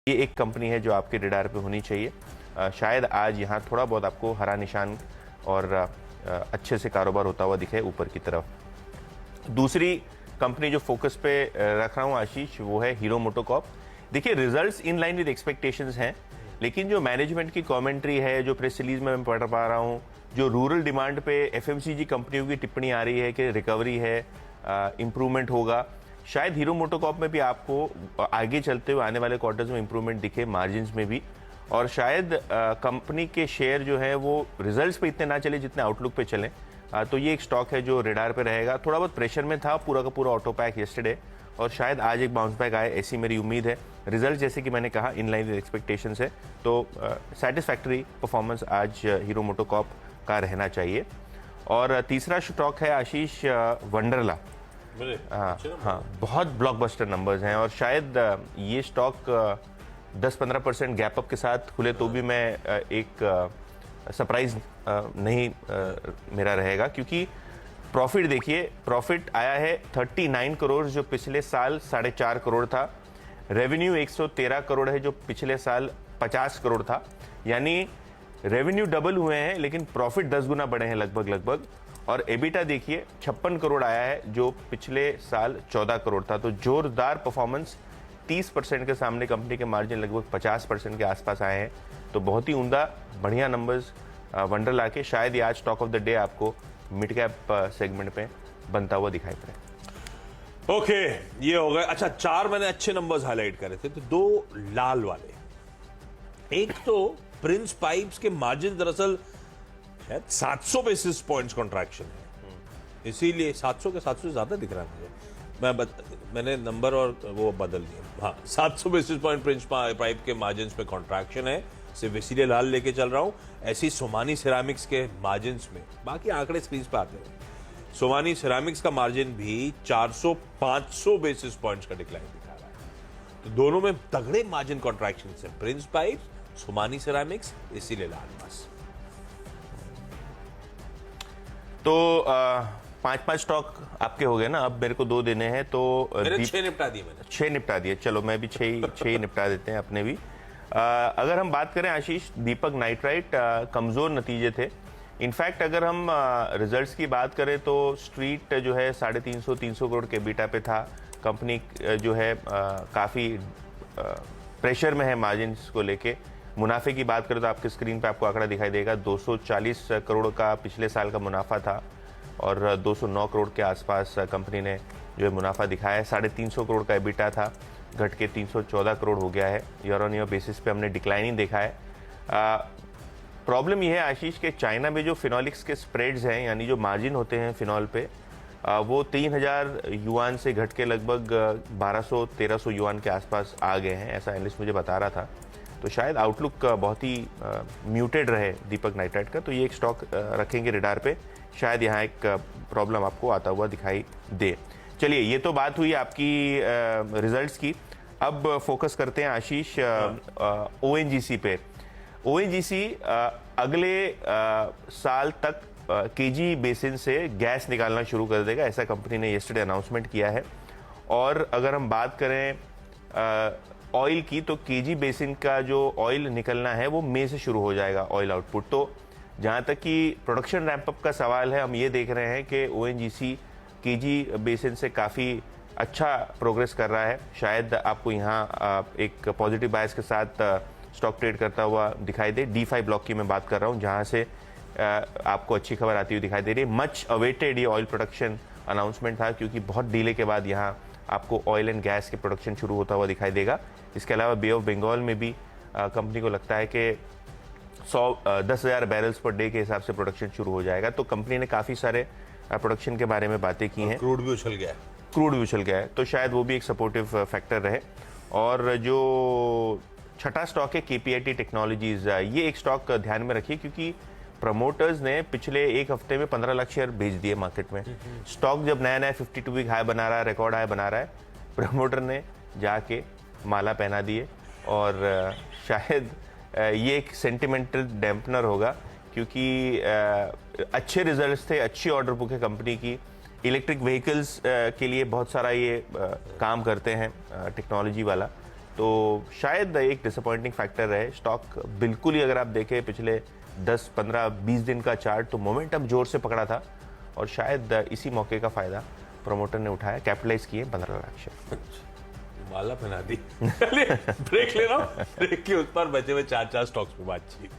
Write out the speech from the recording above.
ये एक कंपनी है जो आपके रडार पे होनी चाहिए। शायद आज यहाँ थोड़ा बहुत आपको हरा निशान और अच्छे से कारोबार होता हुआ दिखे ऊपर की तरफ। दूसरी कंपनी जो फोकस पे रख रहा हूँ आशीष, वो है हीरो मोटोकॉर्प। देखिए, results in line with expectations हैं, लेकिन जो मैनेजमेंट की कमेंट्री है, जो प्रेस रिलीज में मैं पढ़ पा रहा हूँ, जो रूरल डिमांड पे एफएमसीजी कंपनियों की टिप्पणी आ रही है कि रिकवरी है, इम्प्रूवमेंट होगा, शायद हीरो मोटोकॉर्प में भी आपको आगे चलते हुए आने वाले क्वार्टर्स में इम्प्रूवमेंट दिखे, मार्जिन्स में भी। और शायद कंपनी के शेयर जो है वो रिजल्ट्स पे इतने ना चले जितने आउटलुक पे चलें। तो ये एक स्टॉक है जो रेडार पे रहेगा। थोड़ा बहुत प्रेशर में था पूरा का पूरा ऑटो पैक येस्टरडे, और शायद आज एक बाउंस बैक आए, ऐसी मेरी उम्मीद है। रिजल्ट जैसे कि मैंने कहा इन लाइन विद एक्सपेक्टेशंस है, तो सेटिस्फैक्टरी परफॉर्मेंस आज हीरो मोटोकॉर्प का रहना चाहिए। और तीसरा स्टॉक है आशीष वंडरला। हाँ, बहुत ब्लॉकबस्टर नंबर्स हैं, और शायद ये स्टॉक 10-15% गैप अप के साथ खुले तो भी मैं एक सरप्राइज नहीं मेरा रहेगा, क्योंकि प्रॉफिट देखिए, प्रॉफिट आया है 39 करोड़ जो पिछले साल 4.5 करोड़ था। रेवेन्यू 113 करोड़ है जो पिछले साल 50 करोड़ था। यानी रेवेन्यू डबल हुए हैं लेकिन प्रॉफिट 10 गुना बढ़े हैं लगभग। और एबिटा देखिए 56 करोड़ आया है जो पिछले साल 14 करोड़ था। तो जोरदार परफॉर्मेंस, 30% के सामने कंपनी के मार्जिन लगभग 50% के आसपास आए हैं। तो बहुत ही उम्दा बढ़िया नंबर्स वंडरला के। शायद ये आज स्टॉक ऑफ द डे आपको मिड कैप सेगमेंट पे बनता हुआ दिखाई पड़े। ओके, ये हो गए। अच्छा, 4 मैंने अच्छे नंबर्स हाईलाइट करे थे, तो 2 लाल वाले। एक तो प्रिंस पाइप्स के मार्जिन दरअसल शायद 700 बेसिस पॉइंट्स कॉन्ट्रैक्शन है, इसीलिए 700 के 700 से ज्यादा दिख रहा है मुझे। मैंने नंबर और वो बदल दिए। हाँ, 700 बेसिस पॉइंट प्रिंस पाइप के मार्जिन में कॉन्ट्रैक्शन है, सिर्फ इसीलिए लाल लेके चल रहा हूं। ऐसी सोमानी सिरामिक्स के मार्जिन में, बाकी आंकड़े स्क्रीन पे आते हैं, सोमानी सिरामिक्स का मार्जिन भी 400-500 बेसिस पॉइंट्स का डिक्लाइन दिखा रहा है। तो दोनों में तगड़े मार्जिन कॉन्ट्रैक्शन है, प्रिंस पाइप, सोमानी सिरामिक्स, इसीलिए लाल बस। तो 5-5 स्टॉक आपके हो गए ना, अब मेरे को 2 देने हैं। तो 6 निपटा दिए मैंने। 6 निपटा दिए, चलो मैं भी 6 निपटा देते हैं अपने भी। अगर हम बात करें आशीष, दीपक नाइट्राइट कमजोर नतीजे थे। इनफैक्ट अगर हम रिजल्ट्स की बात करें तो स्ट्रीट जो है 350-300 करोड़ के बीटा पे था। कंपनी जो है काफ़ी प्रेशर में है मार्जिन्स को लेके। मुनाफे की बात करें तो आपके स्क्रीन पे आपको आंकड़ा दिखाई देगा, 240 करोड़ का पिछले साल का मुनाफा था, और 209 करोड़ के आसपास कंपनी ने जो है मुनाफा दिखाया है। 350 करोड़ का एबिटा था, घट के 314 करोड़ हो गया है। ईयर ऑन ईयर बेसिस पे हमने डिक्लाइनिंग देखा है। प्रॉब्लम यह है आशीष के चाइना में जो फिनॉलिक्स के स्प्रेड्स हैं, यानी जो मार्जिन होते हैं फिनॉल पे, वो 3000 युआन से घट के लगभग 1200-1300 युआन के आसपास आ गए हैं, ऐसा एनालिस्ट मुझे बता रहा था। तो शायद आउटलुक बहुत ही म्यूटेड रहे दीपक नाइट्राइट का, तो ये एक स्टॉक रखेंगे रडार पे, शायद यहाँ एक प्रॉब्लम आपको आता हुआ दिखाई दे। चलिए, ये तो बात हुई आपकी रिजल्ट्स की। अब फोकस करते हैं आशीष ओएनजीसी पे। ओएनजीसी अगले साल तक केजी बेसिन से गैस निकालना शुरू कर देगा, ऐसा कंपनी ने येस्टरडे अनाउंसमेंट किया है। और अगर हम बात करें ऑयल की, तो केजी बेसिन का जो ऑयल निकलना है वो मई से शुरू हो जाएगा ऑयल आउटपुट। तो जहाँ तक कि प्रोडक्शन रैंपअप का सवाल है, हम ये देख रहे हैं कि ओएनजीसी केजी बेसिन से काफ़ी अच्छा प्रोग्रेस कर रहा है। शायद आपको यहाँ एक पॉजिटिव बायस के साथ स्टॉक ट्रेड करता हुआ दिखाई दे। D5 ब्लॉक की मैं बात कर रहा हूँ, जहाँ से आपको अच्छी खबर आती हुई दिखाई दे रही है। मच अवेटेड ये ऑयल प्रोडक्शन अनाउंसमेंट था, क्योंकि बहुत डिले के बाद यहाँ आपको ऑयल एंड गैस के प्रोडक्शन शुरू होता हुआ दिखाई देगा। इसके अलावा बे ऑफ बंगाल में भी कंपनी को लगता है कि 10,000 बैरल्स पर डे के हिसाब से प्रोडक्शन शुरू हो जाएगा। तो कंपनी ने काफ़ी सारे प्रोडक्शन के बारे में बातें की हैं। क्रूड भी उछल गया है, तो शायद वो भी एक सपोर्टिव फैक्टर रहे। और जो छठा स्टॉक है केपीआईटी टेक्नोलॉजीज, ये एक स्टॉक ध्यान में रखिए, क्योंकि प्रमोटर्स ने पिछले एक हफ्ते में 15 लाख शेयर भेज दिए मार्केट में। स्टॉक जब नया 52 वीक हाई बना रहा है, रिकॉर्ड हाई बना रहा है, प्रमोटर ने जाके माला पहना दिए। और शायद ये एक सेंटिमेंटल डैम्पनर होगा, क्योंकि अच्छे रिजल्ट्स थे, अच्छी ऑर्डर बुक है कंपनी की। इलेक्ट्रिक व्हीकल्स के लिए बहुत सारा ये काम करते हैं टेक्नोलॉजी वाला। तो शायद एक डिसअपॉइंटिंग फैक्टर रहे स्टॉक। बिल्कुल ही अगर आप देखें पिछले 10, 15, 20 दिन का चार्ट तो मोमेंटम जोर से पकड़ा था और शायद इसी मौके का फायदा प्रमोटर ने उठाया, कैपिटलाइज किए 15 लाख शेयर। माला पहना दी। चलिए ब्रेक ले रहा हूं, ब्रेक के उस पर बचे हुए 4 स्टॉक्स पे बातचीत।